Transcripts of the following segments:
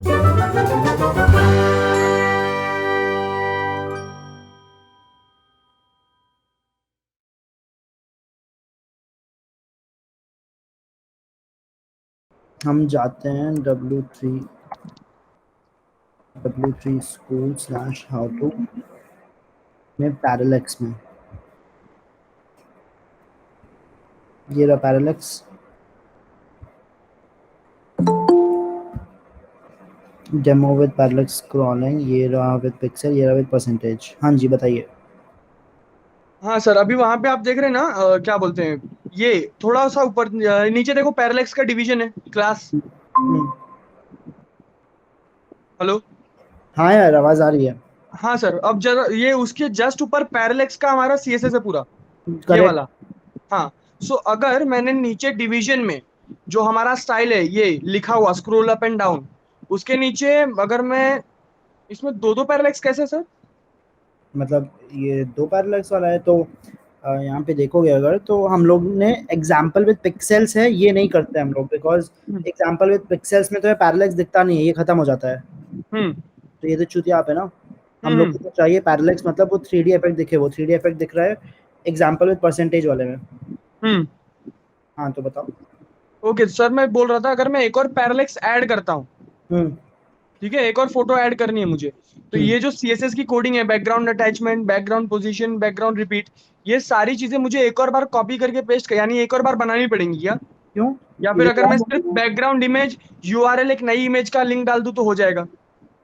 हम जाते हैं W3 school/how-to में पैरेलैक्स में। ये रहा parallax, demo with parallax scrolling, ये रहा विद पिक्सल, ये रहा विद परसेंटेज। हाँ जी बताइए। हाँ सर, अभी वहां पे आप देख रहे हैं ना, क्या बोलते हैं, ये थोड़ा सा ऊपर नीचे देखो, पैरेलैक्स का डिवीजन है, क्लास। हम्म, हेलो। हाँ यार आवाज आ रही है। हाँ सर, अब जरा ये उसके जस्ट ऊपर पैरेलैक्स का हमारा सीएसएस है पूरा, ये करेक्ट। वाला। हाँ। सो अगर मैंने नीचे डिवीजन में जो हमारा स्टाइल है ये लिखा हुआ स्क्रोल अप एंड डाउन, उसके नीचे अगर मैं, इसमें दो दो पैरेलैक्स कैसे सर? मतलब ये दो पैरेलैक्स वाला है तो यहाँ पे देखोगे अगर, तो हम लोग ने एग्जाम्पल विद पिक्सेल्स है, ये नहीं करते हम लोग, because hmm. Example with pixels में तो ये पैरेलैक्स दिखता नहीं है, ये खत्म हो जाता है। हम्म। तो ये तो चूतिया आप है ना। हम लोग हम्म। को तो चाहिए पैरेलैक्स, मतलब वो 3D इफेक्ट दिखे, वो 3D इफेक्ट दिख रहा है एग्जाम्पल विद परसेंटेज वाले में। हम्म। हाँ तो बताओ। ओके सर, मैं बोल रहा था अगर मैं एक और पैरेलैक्स ऐड करता हूँ, हम्म। ठीक है, एक और फोटो ऐड करनी है मुझे, तो हम्म। ये जो सीएसएस की कोडिंग है, background attachment, background position, background repeat, ये सारी चीजें मुझे एक और बार कॉपी करके पेस्ट कर, यानी एक और बार बनानी पड़ेंगी क्या? क्यों? या फिर ये अगर तो मैं हम, सिर्फ बैकग्राउंड इमेज यूआरएल एक नई इमेज का लिंक डाल दूं तो हो जाएगा?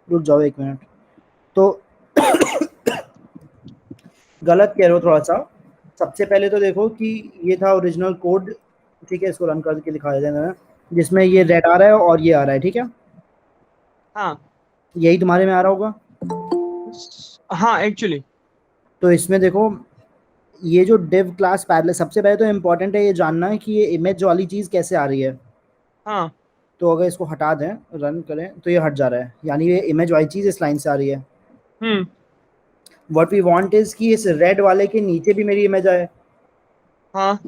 रुक जाओ एक मिनट। तो गलत कह रहे हो थोड़ा सा। सबसे पहले तो देखो कि ये था ओरिजिनल कोड, ठीक है, इसको रन करके दिखा देते हैं मैं, जिसमें ये रेड आ रहा है और ये आ रहा है, ठीक है। हाँ। यही तुम्हारे में आ रहा होगा। हाँ एक्चुअली। तो इसमें देखो, ये जो div क्लास पैरेलल, सबसे पहले तो इम्पोर्टेंट है ये जानना है कि ये इमेज वाली चीज़ कैसे आ रही है। हाँ। तो अगर इसको हटा दें, रन करें, तो ये हट जा रहा है, यानी ये इमेज वाली चीज़ इस लाइन से आ रही है। हम्म। व्हाट वी वांट इज कि इस रेड वाले के नीचे भी मेरी इमेज आए। हाँ।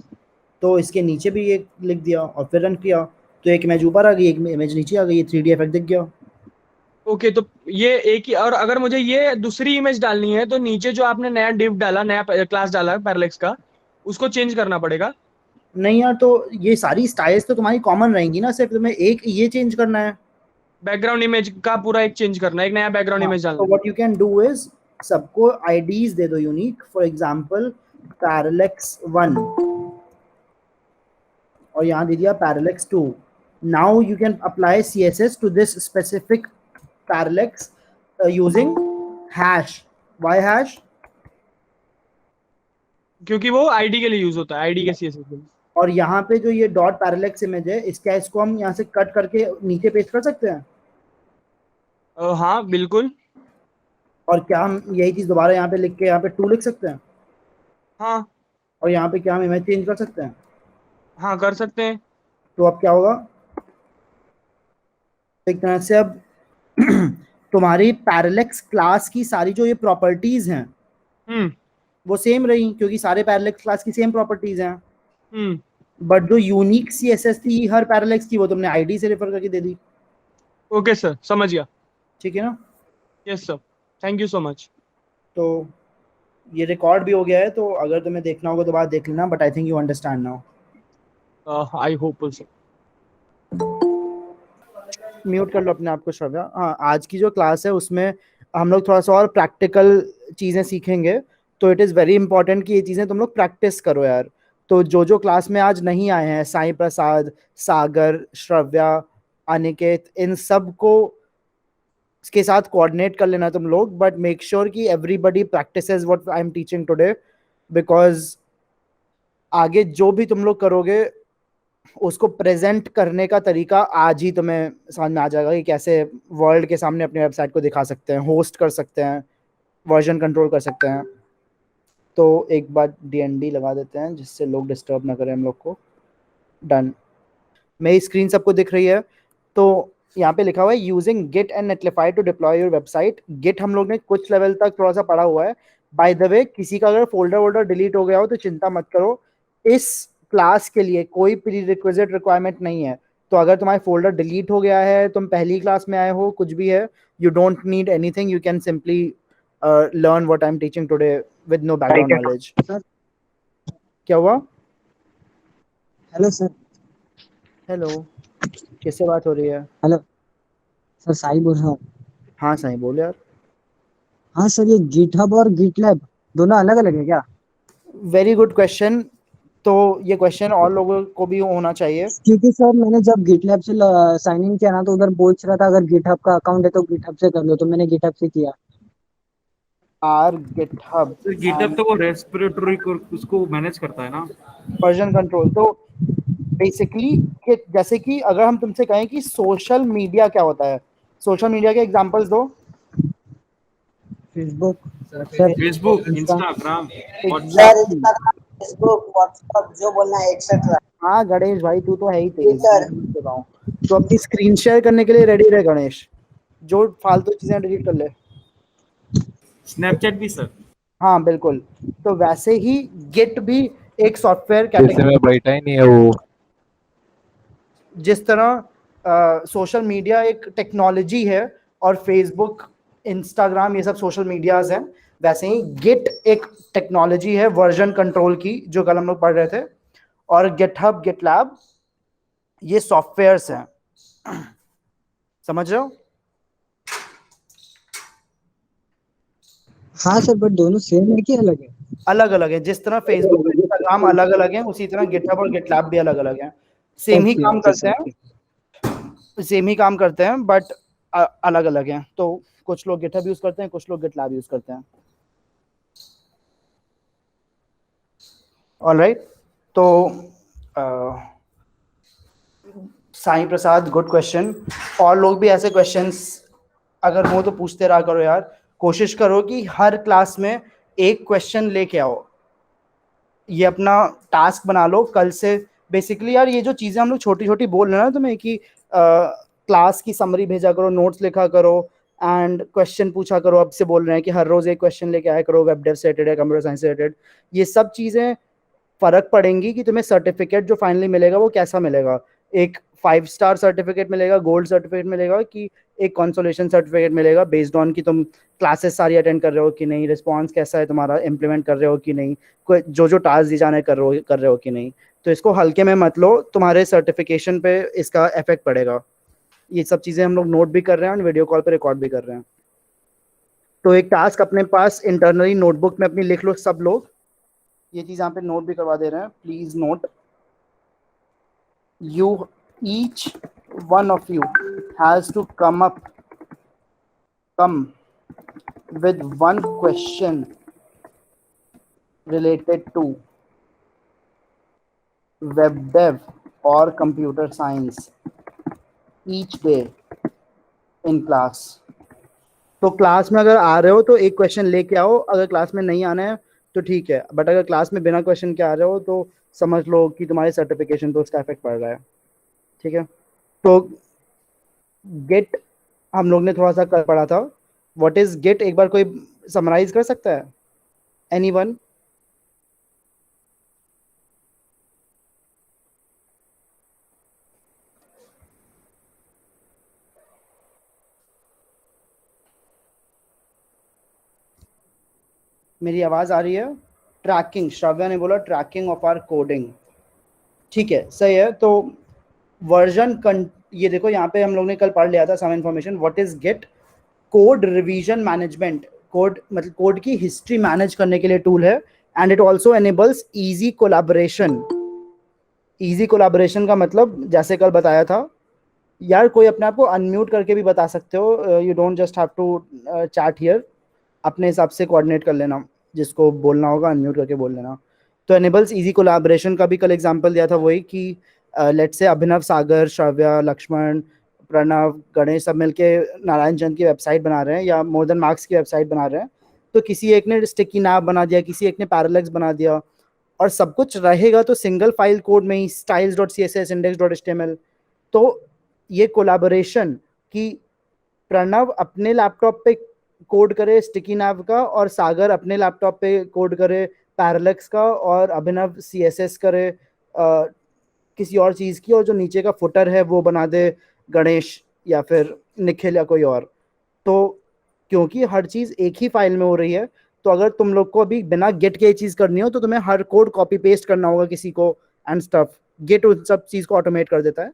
तो इसके नीचे भी ये लिख दिया और फिर रन किया, तो एक इमेज ऊपर आ गई, एक इमेज नीचे आ गई, ये 3D इफेक्ट दिख गया। ओके, तो ये एक ही, और अगर मुझे ये दूसरी इमेज डालनी है तो नीचे जो आपने नया डिव डाला, नया क्लास डाला है पैरेलैक्स का, उसको चेंज करना पड़ेगा? नहीं यार, तो ये सारी स्टाइल्स तो तुम्हारी कॉमन रहेंगी ना, सिर्फ तुम्हें एक ये चेंज करना है। बैकग्राउंड इमेज का पूरा एक चेंज करना है, एक नया बैकग्राउंड हाँ, इमेज डालना तो है? What you can do is सबको आईडीज दे दो यूनिक, फॉर एग्जांपल पैरेलैक्स 1, और यहाँ दे दिया parallax 2। Now you can apply CSS to this specific parallax using hash. Why hash? क्योंकि वो आईडी के लिए यूज होता है, आईडी के सीएसएस के लिए। और यहाँ पे जो ये डॉट पैरेलैक्स इमेज है, इसको हम यहाँ से कट करके नीचे पेस्ट कर सकते हैं। हाँ बिल्कुल। और क्या हम यही चीज दोबारा यहाँ पे लिख के यहाँ पे 2 लिख सकते हैं? हाँ। और यहाँ पे क्या हम इमेज चेंज कर सकते हैं? हाँ कर सकते हैं। तो अब क्या होगा, एक तरह से अब तुम्हारी पैरेलैक्स क्लास की सारी जो ये प्रॉपर्टीज हैं हम्म। वो सेम रही, क्योंकि सारे पैरेलैक्स क्लास की सेम प्रॉपर्टीज हैं। हम्म। बट जो यूनिक CSS थी हर पैरेलैक्स की, वो तुमने आईडी से रेफर करके दे दी। ओके सर, समझ गया। ठीक है ना। Yes sir, thank you so much. तो ये रिकॉर्ड भी हो गया है, तो अगर तुम्हें देखना होगा तो बात देख लेना, but I think you understand now. I hope sir. Mute कर लो अपने आप को श्रव्या। हाँ, आज की जो क्लास है उसमें हम लोग थोड़ा सा और प्रैक्टिकल चीज़ें सीखेंगे। तो इट इज़ वेरी इंपॉर्टेंट कि ये चीज़ें तुम लोग प्रैक्टिस करो यार। तो जो जो क्लास में आज नहीं आए हैं, साईं प्रसाद, सागर, श्रव्या, अनिकेत, इन सब को इसके साथ कोऑर्डिनेट कर लेना तुम लोग, बट मेक श्योर कि everybody practices what I am teaching today, because आगे जो भी तुम लोग करोगे उसको प्रेजेंट करने का तरीका आज ही तुम्हें समझ में आ जाएगा कि कैसे वर्ल्ड के सामने अपनी वेबसाइट को दिखा सकते हैं, होस्ट कर सकते हैं, वर्जन कंट्रोल कर सकते हैं। तो एक बार DND लगा देते हैं जिससे लोग डिस्टर्ब ना करें हम लोग को। डन। मेरी स्क्रीन सबको दिख रही है। तो यहाँ पे लिखा हुआ है using git and Netlify to deploy your website. Git हम लोग ने कुछ लेवल तक थोड़ा सा पढ़ा हुआ है। बाय द वे, किसी का अगर फोल्डर वोल्डर डिलीट हो गया हो तो चिंता मत करो, इस क्लास के लिए कोई प्री रिक्विजिट रिक्वायरमेंट नहीं है। तो अगर तुम्हारा फोल्डर डिलीट हो गया है, तुम पहली क्लास में आए हो, कुछ भी है, you don't need anything, you can simply learn what I am teaching today with no background knowledge. Sir क्या हुआ? Hello sir. हेलो, किससे बात हो रही है? हेलो सर, साई बोल रहा हूँ। हाँ सही बोल यार। हाँ सर, ये गिटहब और गिटलैब दोनों अलग अलग है क्या? Very good question. तो ये क्वेश्चन और लोगों को भी होना चाहिए। क्योंकि सर मैंने जब गिटलैब से साइन इन किया ना, तो उधर पूछ रहा था अगर गिटहब का अकाउंट है तो गिटहब से कर लो, तो मैंने गिटहब से किया। आर गिटहब तो गिटहब एंड तो वो रेस्पिरेटरी को उसको मैनेज करता है ना। Version control. तो बेसिकली जैसे कि अगर हम तुमसे कहें कि सोशल मीडिया क्या होता है, सोशल मीडिया के एग्जांपल्स दो। Facebook sir, Facebook, Insta. Instagram, sir WhatsApp. Exactly. Instagram, Facebook, WhatsApp, जो बोलना है एक्सेट्रा। हाँ गणेश भाई, तू तो है ही तेज, मैं ट्विटर। समझ चुका हूँ। तो अपनी स्क्रीन शेयर करने के लिए रेडी रहे गणेश, जो फालतू चीजें डिलीट कर ले। स्नैपचैट भी सर। हाँ बिल्कुल। तो वैसे ही गिट भी एक सॉफ्टवेयर जैसे कैटेगरी। में बैठा ही नहीं है वो। जिस तरह सोशल मीडिया एक टेक्नोलॉजी है और फेसबुक, इंस्टाग्राम ये सब सोशल मीडियाज हैं, वैसे ही गिट एक टेक्नोलॉजी है वर्जन कंट्रोल की, जो कल हम लोग पढ़ रहे थे। और गिटहब, गिटलैब ये सॉफ्टवेयर्स हैं। समझ रहे हो? हाँ सर, बट दोनों सेम है कि अलग है? अलग अलग है। जिस तरह फेसबुक और इंस्टाग्राम अलग अलग है, उसी तरह गिटहब और गिटलैब भी अलग अलग हैं। सेम ही ओके काम ओके करते सर, हैं, ओके। सेम ही काम करते हैं, बट अलग अलग हैं। तो कुछ लोग गिटहब यूज करते हैं, कुछ लोग गिटलैब यूज करते हैं। ऑलराइट। तो साईं प्रसाद, गुड क्वेश्चन। और लोग भी ऐसे क्वेश्चंस अगर हो तो पूछते रहा करो यार। कोशिश करो कि हर क्लास में एक क्वेश्चन लेके आओ। ये अपना टास्क बना लो कल से। बेसिकली यार, ये जो चीज़ें हम लोग छोटी छोटी बोल रहे हैं ना तुम्हें, कि क्लास की समरी भेजा करो, नोट्स लिखा करो एंड क्वेश्चन पूछा करो, अब से बोल रहे हैं कि हर रोज एक क्वेश्चन लेके आया करो, वेब डेव से रिलेटेड है, कंप्यूटर साइंस से रिलेटेड। ये सब चीज़ें फर्क पड़ेंगी कि तुम्हें सर्टिफिकेट जो फाइनली मिलेगा वो कैसा मिलेगा। एक 5 स्टार सर्टिफिकेट मिलेगा, गोल्ड सर्टिफिकेट मिलेगा, कि एक कंसोलेशन सर्टिफिकेट मिलेगा बेस्ड ऑन कि तुम क्लासेस सारी अटेंड कर रहे हो कि नहीं, रिस्पॉन्स कैसा है तुम्हारा, इम्प्लीमेंट कर रहे हो कि नहीं, कोई जो जो टास्क दी जाने कर रहे हो कि नहीं। तो इसको हल्के में मत लो, तुम्हारे सर्टिफिकेशन पे इसका इफेक्ट पड़ेगा। ये सब चीज़ें हम लोग नोट भी कर रहे हैं और वीडियो कॉल पे रिकॉर्ड भी कर रहे हैं। तो एक टास्क अपने पास इंटरनली नोटबुक में अपनी लिख लो सब लोग। ये चीज़ यहाँ पे नोट भी करवा दे रहे हैं, please note. You, each one of you has to come with one question related to web dev or computer science each day in class। तो क्लास में अगर आ रहे हो तो एक क्वेश्चन लेके आओ, अगर क्लास में नहीं आना है तो ठीक है, बट अगर क्लास में बिना क्वेश्चन के आ रहे हो तो समझ लो कि तुम्हारे सर्टिफिकेशन पे उसका इफेक्ट पड़ रहा है। ठीक है। तो गेट हम लोग ने थोड़ा सा कर पढ़ा था। व्हाट इज गेट, एक बार कोई समराइज कर सकता है? एनीवन? मेरी आवाज आ रही है? ट्रैकिंग, श्रव्या ने बोला ट्रैकिंग ऑफ आर कोडिंग। ठीक है, सही है। तो ये देखो यहाँ पे हम लोग ने कल पढ़ लिया था some information. What is Git? Code revision management. Code मतलब कोड की हिस्ट्री मैनेज करने के लिए टूल है। And it also enables easy collaboration. Easy collaboration का मतलब जैसे कल बताया था यार, कोई अपने आप को अनम्यूट करके भी बता सकते हो, you don't just have to chat here. अपने हिसाब से कोऑर्डिनेट कर लेना, जिसको बोलना होगा अनम्यूट करके बोल लेना। तो एनेबल्स इजी कोलैबोरेशन का भी कल एग्जांपल दिया था, वही कि लेट्स से अभिनव, सागर, श्रव्या, लक्ष्मण, प्रणव, गणेश सब मिलके नारायण चंद की वेबसाइट बना रहे हैं या मोर देन मार्क्स की वेबसाइट बना रहे हैं। तो किसी एक ने स्टिकी नैप बना दिया, किसी एक ने पैरालेक्स बना दिया, और सब कुछ रहेगा तो सिंगल फाइल कोड में ही, styles.css, index.html। तो ये कोलैबोरेशन कि प्रणव अपने लैपटॉप पे कोड करे स्टिकी नैव का, और सागर अपने लैपटॉप पे कोड करे पैरालेक्स का, और अभिनव सीएसएस करे किसी और चीज़ की, और जो नीचे का फुटर है वो बना दे गणेश या फिर निखिल या कोई और। तो क्योंकि हर चीज़ एक ही फाइल में हो रही है, तो अगर तुम लोग को अभी बिना गेट के चीज़ करनी हो तो तुम्हें हर कोड कॉपी पेस्ट करना होगा किसी को एंड स्टफ। गेट उन सब चीज़ को ऑटोमेट कर देता है,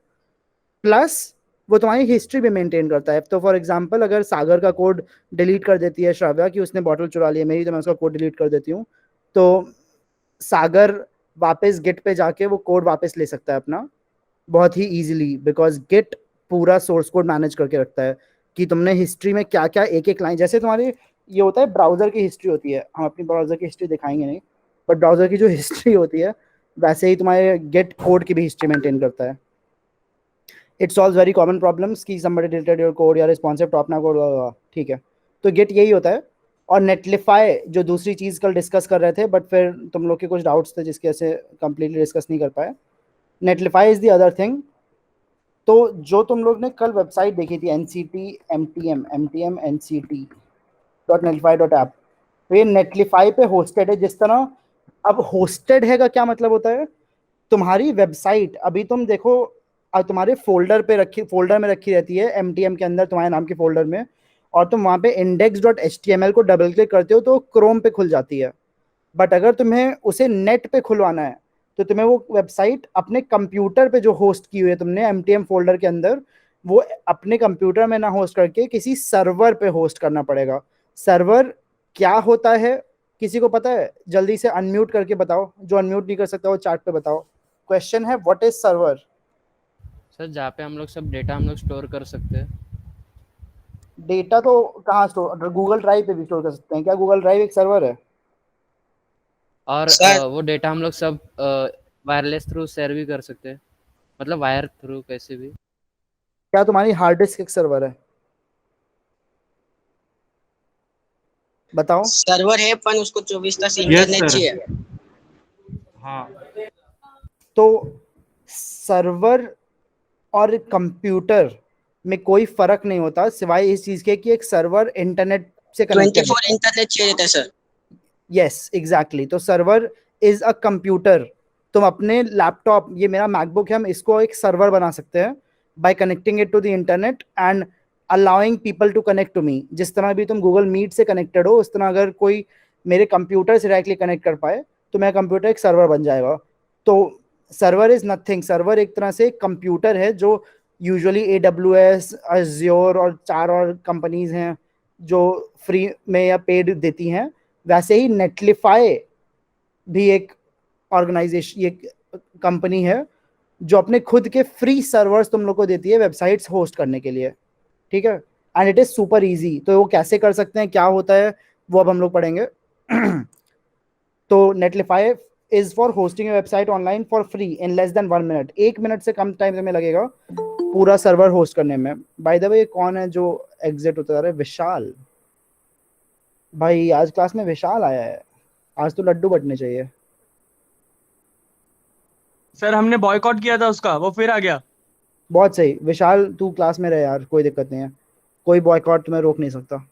प्लस वो तुम्हारी हिस्ट्री भी मेंटेन करता है। तो फॉर एग्जांपल अगर सागर का कोड डिलीट कर देती है श्राव्या कि उसने बॉटल चुरा ली है मेरी, तो मैं उसका कोड डिलीट कर देती हूँ, तो सागर वापस गिट पे जाके वो कोड वापस ले सकता है अपना बहुत ही इजीली, बिकॉज गिट पूरा सोर्स कोड मैनेज करके रखता है कि तुमने हिस्ट्री में क्या क्या एक एक लाइन, जैसे तुम्हारी ये होता है ब्राउजर की हिस्ट्री होती है, हम अपनी ब्राउजर की हिस्ट्री दिखाएंगे नहीं, बट ब्राउजर की जो हिस्ट्री होती है वैसे ही तुम्हारे गेट कोड की भी हिस्ट्री मेंटेन करता है। It solves very common problems कि समबडी डिलीटेड योर कोड या रिस्पॉन्सिव टॉप ना कोड, ठीक है। तो गेट यही होता है। और नेटलिफाई जो दूसरी चीज़ कल डिस्कस कर रहे थे, बट फिर तुम लोग के कुछ डाउट्स थे जिसकी वजह से कंप्लीटली डिस्कस नहीं कर पाए। नेटलिफाई इज़ द अदर थिंग। तो जो तुम लोग ने कल वेबसाइट देखी थी nctmtm.netlify.app, तो ये नेटलिफाई पे होस्टेड है। जिस तरह अब होस्टेड है का क्या मतलब होता है, तुम्हारी वेबसाइट अभी तुम देखो तुम्हारे फोल्डर में रखी रहती है एमटीएम के अंदर, तुम्हारे नाम के फोल्डर में, और तुम वहाँ पे index.html को डबल क्लिक करते हो तो क्रोम पे खुल जाती है। बट अगर तुम्हें उसे नेट पे खुलवाना है तो तुम्हें वो वेबसाइट अपने कंप्यूटर पे जो होस्ट की हुई है तुमने एमटीएम फोल्डर के अंदर, वो अपने कंप्यूटर में ना होस्ट करके किसी सर्वर पे होस्ट करना पड़ेगा। सर्वर क्या होता है किसी को पता है? जल्दी से अनम्यूट करके बताओ, जो अनम्यूट नहीं कर सकता वो चैट पे बताओ। क्वेश्चन है व्हाट इज सर्वर? सर जहाँ पे हम लोग सब डेटा हम लोग स्टोर कर सकते हैं। डेटा तो कहाँ स्टोर, गूगल ड्राइव पे भी स्टोर कर सकते हैं क्या? गूगल ड्राइव एक सर्वर है। और सर वो डेटा हम लोग सब वायरलेस थ्रू शेयर भी कर सकते हैं, मतलब वायर थ्रू कैसे भी। क्या तुम्हारी हार्ड डिस्क एक सर्वर है? बताओ। सर्वर है पण उसको 24 तास Yes, इंटरनेट sir. चाहिए। हाँ तो सर्वर और कंप्यूटर में कोई फर्क नहीं होता सिवाय इस चीज के कि एक सर्वर इंटरनेट से कनेक्टेड 24 इंटरनेट चाहिए रहता है सर। Yes exactly. तो सर्वर इज अ कंप्यूटर। तुम अपने लैपटॉप, ये मेरा मैकबुक है, हम इसको एक सर्वर बना सकते हैं by connecting it to the internet and allowing people to connect to me. जिस तरह भी तुम गूगल मीट से कनेक्टेड हो, उस तरह अगर कोई मेरे कंप्यूटर से डायरेक्टली कनेक्ट कर पाए तो मेरा कंप्यूटर एक सर्वर बन जाएगा। तो सर्वर इज नथिंग, सर्वर एक तरह से कंप्यूटर है जो यूजुअली AWS, अज्योर और 4 और कंपनीज हैं जो फ्री में या पेड देती हैं। वैसे ही नेटलिफाई भी एक ऑर्गेनाइजेशन, एक कंपनी है जो अपने खुद के फ्री सर्वर्स तुम लोग को देती है वेबसाइट्स होस्ट करने के लिए, ठीक है। And it is super easy. तो वो कैसे कर सकते हैं, क्या होता है, वो अब हम लोग पढ़ेंगे। तो Netlify is for hosting website online for free in less than 1 minute. 1 minute से कम टाइम में लगेगा पूरा सर्वर होस्ट करने में। बाय द वे कौन है जो एग्जिट होता जा रहा है? विशाल भाई, आज क्लास में विशाल आया है, आज तो लड्डू बटने चाहिए। सर हमने बॉयकॉट किया था उसका, वो फिर आ गया। बहुत सही विशाल, तू क्लास में रहे यार, कोई दिक्कत नहीं है, कोई बॉयकॉट तुम्हें रोक नहीं सकता।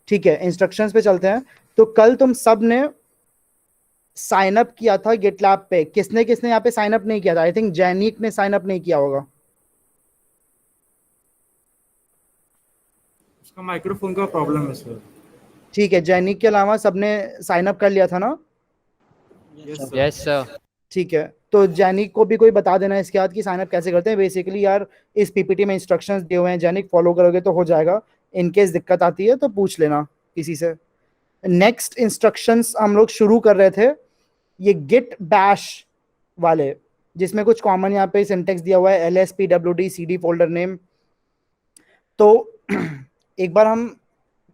ठीक है, इंस्ट्रक्शंस पे चलते हैं। तो कल तुम सब ने साइन अप किया था गिटलैब पे। किसने किसने यहाँ पे साइन अप नहीं किया था? आई थिंक जैनिक ने साइन अप नहीं किया होगा। उसका माइक्रोफोन का प्रॉब्लम है सर। ठीक है, जैनिक के अलावा सबने साइन अप कर लिया था ना? Yes sir. Yes sir. ठीक है, तो जैनिक को भी कोई बता देना इसके बाद कि साइन अप कैसे करते हैं। बेसिकली यार इस पीपीटी में इंस्ट्रक्शंस दिए हुए हैं, जैनिक फॉलो करोगे तो हो जाएगा। इन केस दिक्कत आती है तो पूछ लेना किसी से। नेक्स्ट इंस्ट्रक्शंस हम लोग शुरू कर रहे थे ये गिट बैश वाले, जिसमें कुछ कॉमन यहाँ पे सिंटेक्स दिया हुआ है lspwd cd फोल्डर नेम। तो एक बार हम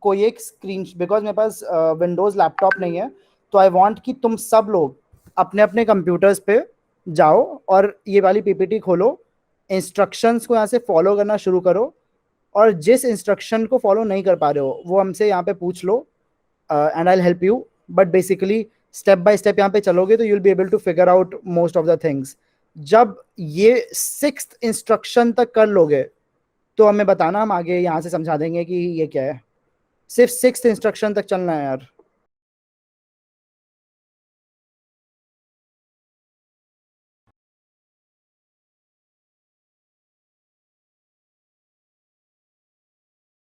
कोई एक स्क्रीन, बिकॉज मेरे पास विंडोज लैपटॉप नहीं है, तो आई वांट कि तुम सब लोग अपने अपने कंप्यूटर्स पे जाओ और ये वाली पीपीटी खोलो, इंस्ट्रक्शंस को यहाँ से फॉलो करना शुरू करो, और जिस इंस्ट्रक्शन को फॉलो नहीं कर पा रहे हो वो हमसे यहाँ पे पूछ लो and I will help you. But basically step by step यहाँ पे चलोगे तो you will be able to figure out most of the things. जब ये 6th इंस्ट्रक्शन तक कर लोगे तो हमें बताना, हम आगे यहाँ से समझा देंगे कि ये क्या है। सिर्फ 6th इंस्ट्रक्शन तक चलना है यार।